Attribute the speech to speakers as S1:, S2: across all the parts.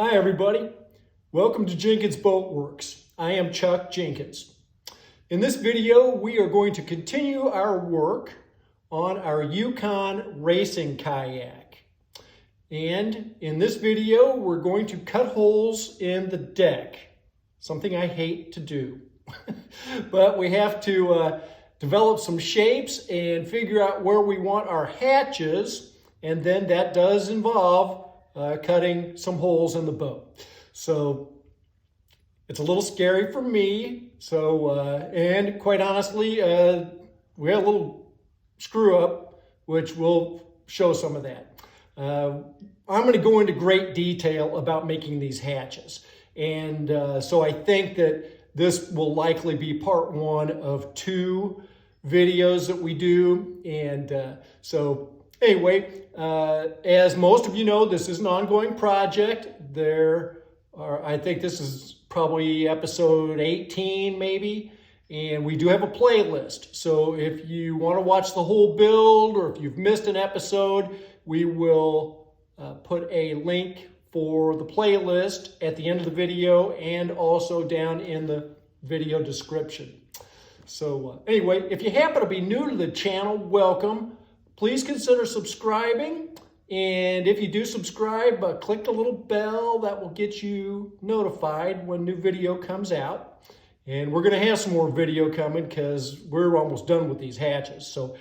S1: Hi everybody, welcome to Jenkins Boat Works. I am Chuck Jenkins. In this video we are going to continue our work on our Yukon Racing Kayak. And in this video we're going to cut holes in the deck, something I hate to do. But we have to develop some shapes and figure out where we want our hatches, and then that does involve cutting some holes in the boat. So it's a little scary for me. So, and quite honestly, we had a little screw up, which will show some of that. I'm going to go into great detail about making these hatches. And so I think that this will likely be part one of 2 videos that we do. And so anyway, as most of you know, this is an ongoing project. I think this is probably episode 18 maybe, and we do have a playlist. So if you want to watch the whole build, or if you've missed an episode, we will put a link for the playlist at the end of the video and also down in the video description. So anyway, if you happen to be new to the channel, welcome. Please consider subscribing, and if you do subscribe, click the little bell. That will get you notified when new video comes out. And we're going to have some more video coming because we're almost done with these hatches. So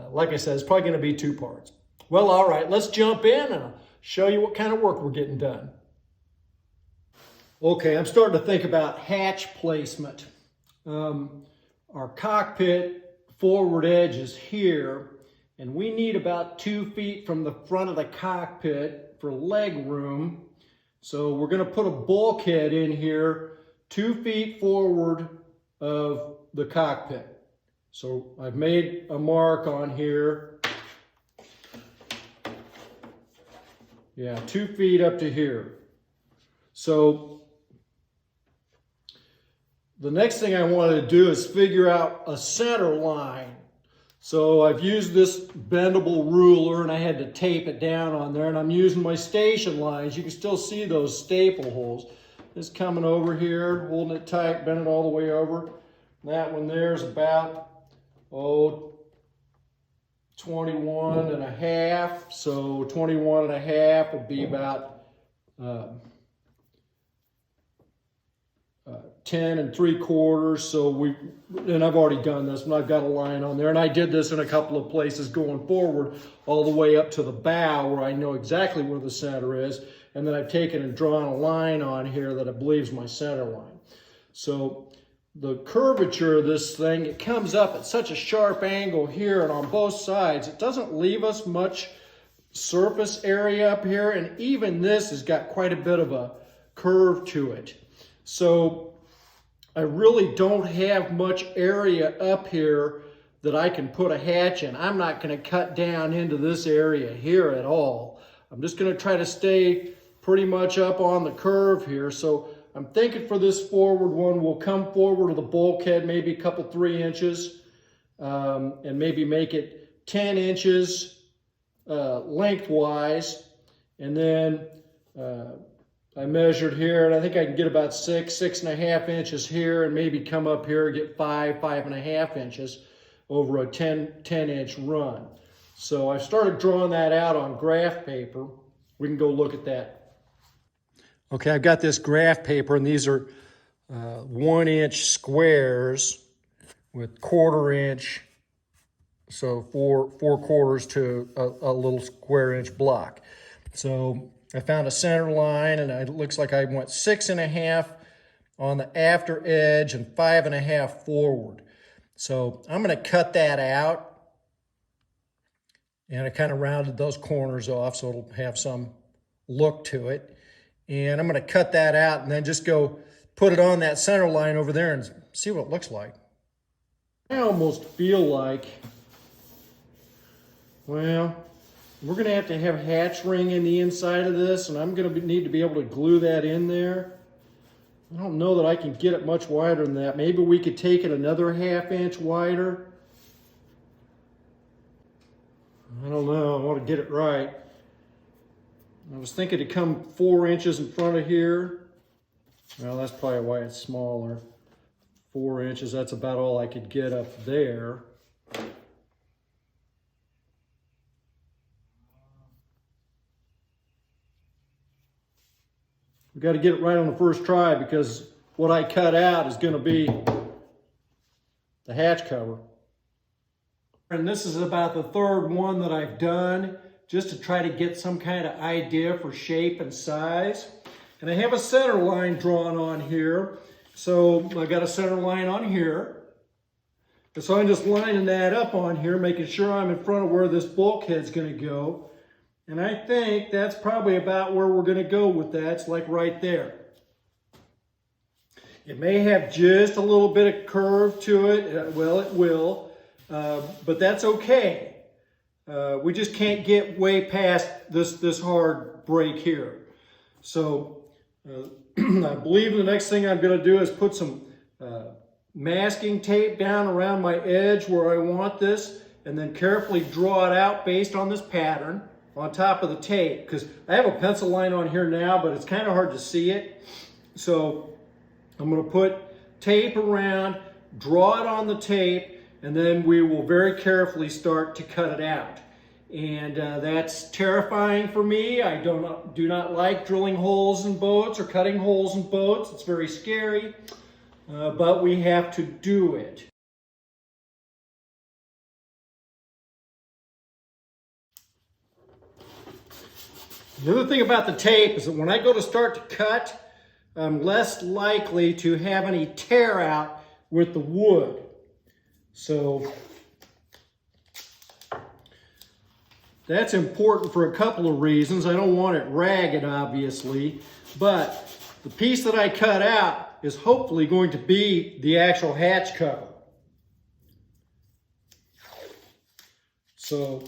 S1: like I said, it's probably going to be 2 parts. Well, all right, let's jump in and I'll show you what kind of work we're getting done. Okay, I'm starting to think about hatch placement. Our cockpit forward edge is here, and we need about 2 feet from the front of the cockpit for leg room. So we're going to put a bulkhead in here 2 feet forward of the cockpit. So I've made a mark on here. Yeah, 2 feet up to here. So the next thing I wanted to do is figure out a center line. So I've used this bendable ruler and I had to tape it down on there, and I'm using my station lines. You can still see those staple holes. This coming over here, holding it tight, bend it all the way over. That one there is about, 21 and a half. So 21 and a half would be about 10 3/4. So and I've already done this, and I've got a line on there, and I did this in a couple of places going forward all the way up to the bow where I know exactly where the center is, and then I've taken and drawn a line on here that I believe is my center line. So the curvature of this thing, it comes up at such a sharp angle here and on both sides, it doesn't leave us much surface area up here, and even this has got quite a bit of a curve to it. So I really don't have much area up here that I can put a hatch in. I'm not going to cut down into this area here at all. I'm just going to try to stay pretty much up on the curve here. So I'm thinking for this forward one, we'll come forward to the bulkhead maybe a couple 3 inches, and maybe make it 10 inches lengthwise, and then I measured here, and I think I can get about 6.5 inches here, and maybe come up here and get 5.5 inches over a 10-inch run. So I started drawing that out on graph paper. We can go look at that. Okay, I've got this graph paper, and these are 1-inch squares with 1/4 inch, so 4/4 to a little square-inch block. So I found a center line, and it looks like I went 6.5 on the after edge and 5.5 forward. So I'm going to cut that out, and I kind of rounded those corners off so it'll have some look to it. And I'm going to cut that out and then just go put it on that center line over there and see what it looks like. I almost feel like, well, we're going to have hatch ring in the inside of this, and I'm going to need to be able to glue that in there. I don't know that I can get it much wider than that. Maybe we could take it another 1/2 inch wider. I don't know. I want to get it right. I was thinking to come 4 inches in front of here. Well, that's probably why it's smaller. 4 inches, that's about all I could get up there. We got to get it right on the first try because what I cut out is going to be the hatch cover. And this is about the third one that I've done, just to try to get some kind of idea for shape and size. And I have a center line drawn on here. So I got a center line on here. And so I'm just lining that up on here, making sure I'm in front of where this bulkhead's going to go. And I think that's probably about where we're going to go with that. It's like right there. It may have just a little bit of curve to it. Well, it will. But that's okay. We just can't get way past this hard break here. So I believe the next thing I'm going to do is put some masking tape down around my edge where I want this, and then carefully draw it out based on this pattern on top of the tape, because I have a pencil line on here now, but it's kind of hard to see it. So I'm going to put tape around, draw it on the tape, and then we will very carefully start to cut it out. And that's terrifying for me. I do not like drilling holes in boats or cutting holes in boats. It's very scary, but we have to do it. The other thing about the tape is that when I go to start to cut, I'm less likely to have any tear out with the wood. So that's important for a couple of reasons. I don't want it ragged, obviously, but the piece that I cut out is hopefully going to be the actual hatch cover. So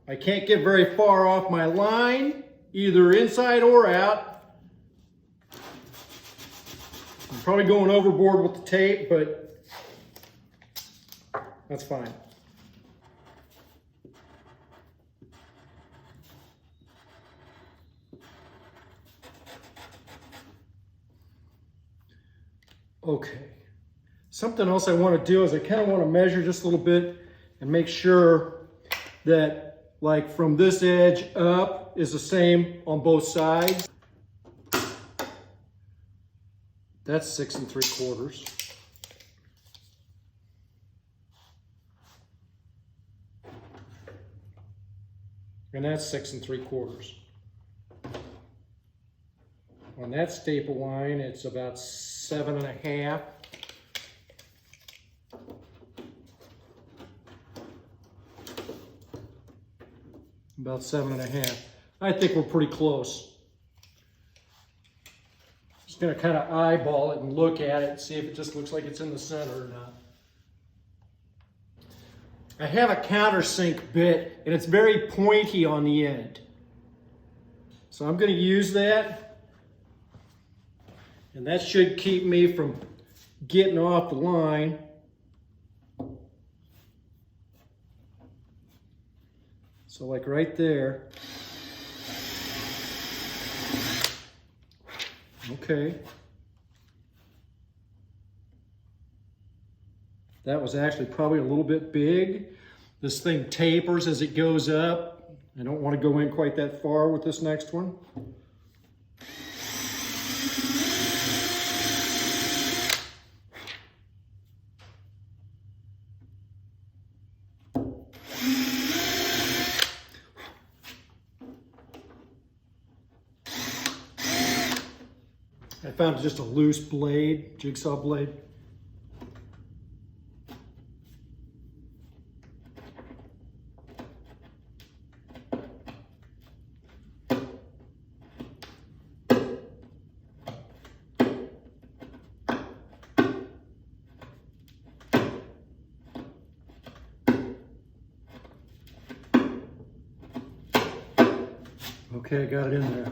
S1: I can't get very far off my line, either inside or out. I'm probably going overboard with the tape, but that's fine. Okay. Something else I want to do is I kind of want to measure just a little bit and make sure that, like, from this edge up is the same on both sides. That's 6 3/4. And that's 6 3/4. On that staple line, it's about 7 1/2. About 7 1/2. I think we're pretty close. Just gonna kind of eyeball it and look at it and see if it just looks like it's in the center or not. I have a countersink bit and it's very pointy on the end. So I'm gonna use that. And that should keep me from getting off the line. So like right there. Okay. That was actually probably a little bit big. This thing tapers as it goes up. I don't want to go in quite that far with this next one. I found just a loose blade, jigsaw blade. Okay, got it in there.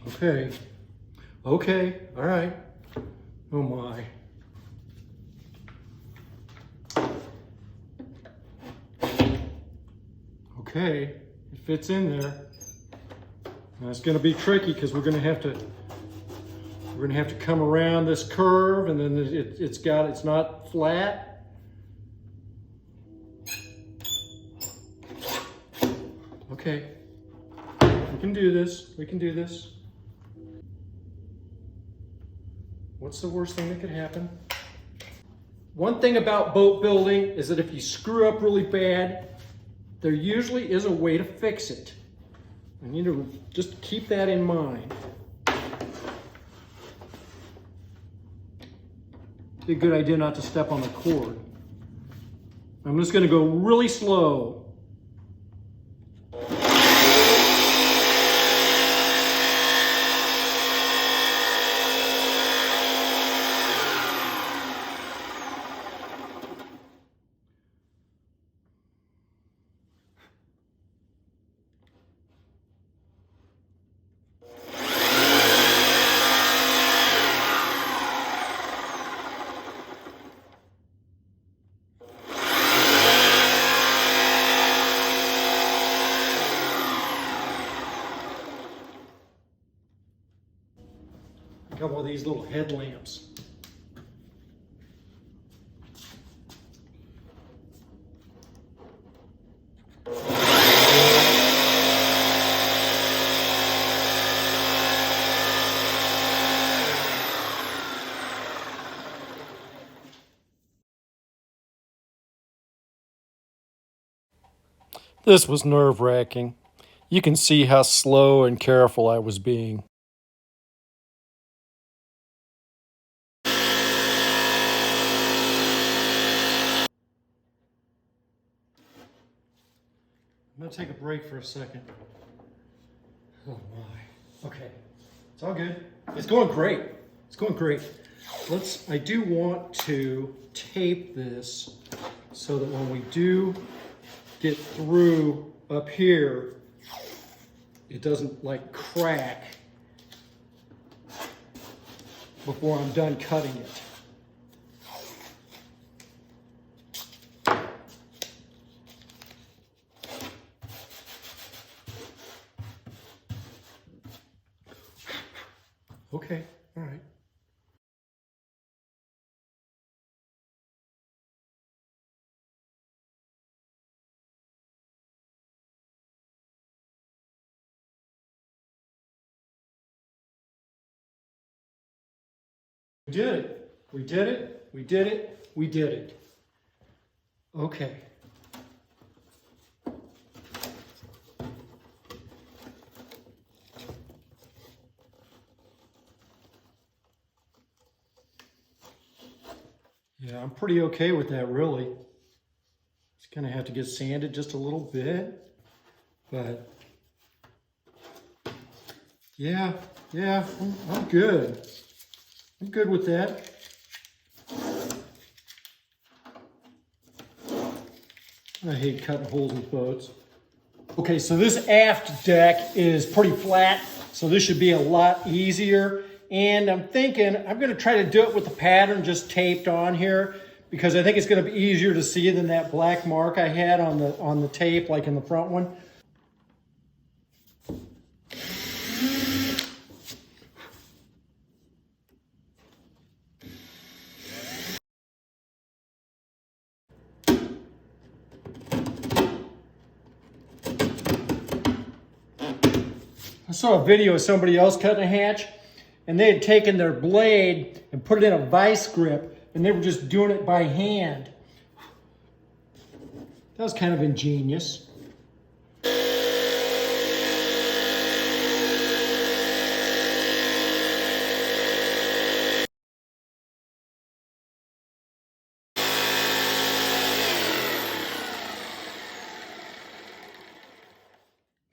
S1: Okay. Okay, all right. Oh my. Okay. It fits in there. Now it's going to be tricky because we're going to have to come around this curve, and then it's not flat. Okay. We can do this. We can do this. What's the worst thing that could happen? One thing about boat building is that if you screw up really bad, there usually is a way to fix it. I need to just keep that in mind. Be a good idea not to step on the cord. I'm just going to go really slow. A couple of these little headlamps. This was nerve-wracking. You can see how slow and careful I was being. I'm going to take a break for a second. Oh my. Okay. It's all good. It's going great. It's going great. I do want to tape this so that when we do get through up here, it doesn't like crack before I'm done cutting it. Okay, all right. We did it. We did it. We did it. We did it. Okay. Yeah, I'm pretty okay with that, really. It's gonna have to get sanded just a little bit, but yeah, I'm good. I'm good with that. I hate cutting holes in boats. Okay, so this aft deck is pretty flat, so this should be a lot easier. And I'm thinking I'm going to try to do it with the pattern just taped on here, because I think it's going to be easier to see than that black mark I had on the tape, like in the front one. I saw a video of somebody else cutting a hatch, and they had taken their blade and put it in a vice grip, and they were just doing it by hand. That was kind of ingenious.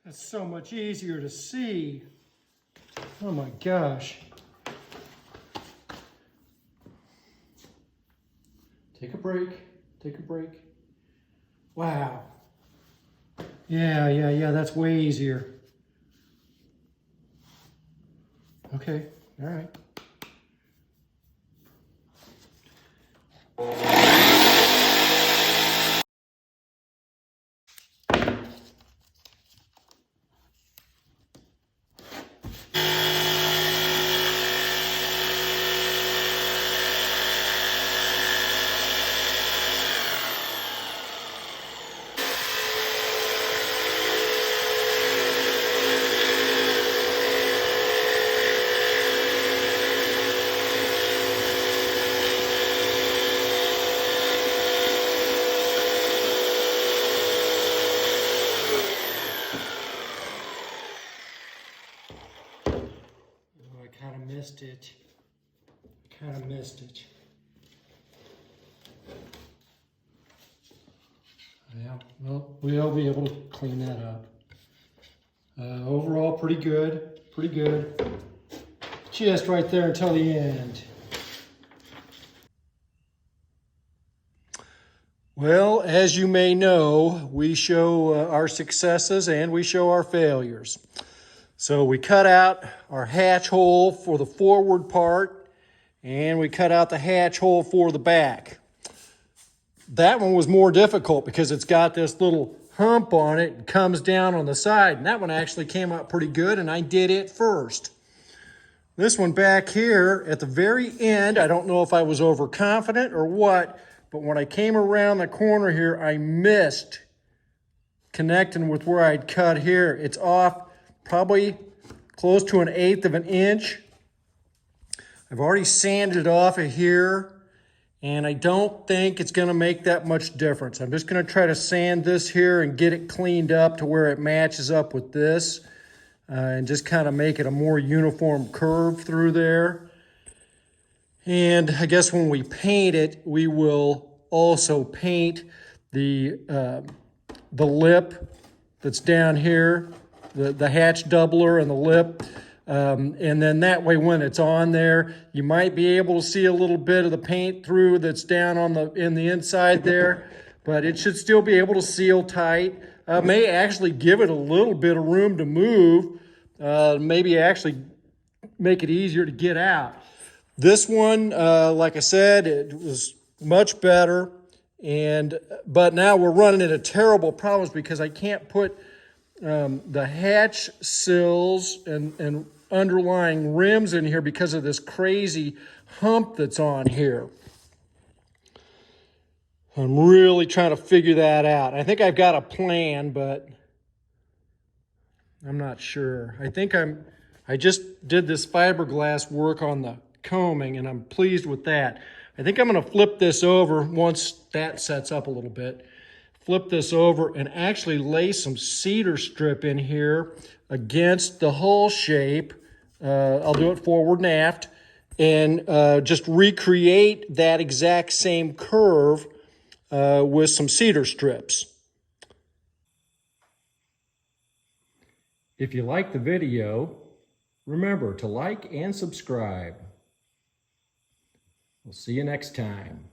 S1: That's so much easier to see. Oh my gosh. Take a break. Take a break. Wow. Yeah, that's way easier. Okay, all right. kind of missed it. Yeah, well, we'll be able to clean that up. Overall, pretty good. Just right there until the end. Well, as you may know, we show our successes and we show our failures. So we cut out our hatch hole for the forward part, and we cut out the hatch hole for the back. That one was more difficult because it's got this little hump on it and comes down on the side, and that one actually came out pretty good, and I did it first. This one back here at the very end, I don't know if I was overconfident or what, but when I came around the corner here, I missed connecting with where I'd cut here. It's off probably close to 1/8 of an inch. I've already sanded it off of here, and I don't think it's going to make that much difference. I'm just going to try to sand this here and get it cleaned up to where it matches up with this, and just kind of make it a more uniform curve through there. And I guess when we paint it, we will also paint the lip that's down here, the hatch doubler and the lip. And then that way when it's on there, you might be able to see a little bit of the paint through that's down on in the inside there, but it should still be able to seal tight. May actually give it a little bit of room to move, maybe actually make it easier to get out. This one, like I said, it was much better, but now we're running into terrible problems because I can't put the hatch sills and underlying rims in here because of this crazy hump that's on here. I'm really trying to figure that out. I think I've got a plan, but I'm not sure. I just did this fiberglass work on the combing, and I'm pleased with that. I think I'm going to flip this over once that sets up a little bit. Flip this over and actually lay some cedar strip in here against the hull shape. I'll do it forward and aft, and just recreate that exact same curve with some cedar strips. If you like the video, remember to like and subscribe. We'll see you next time.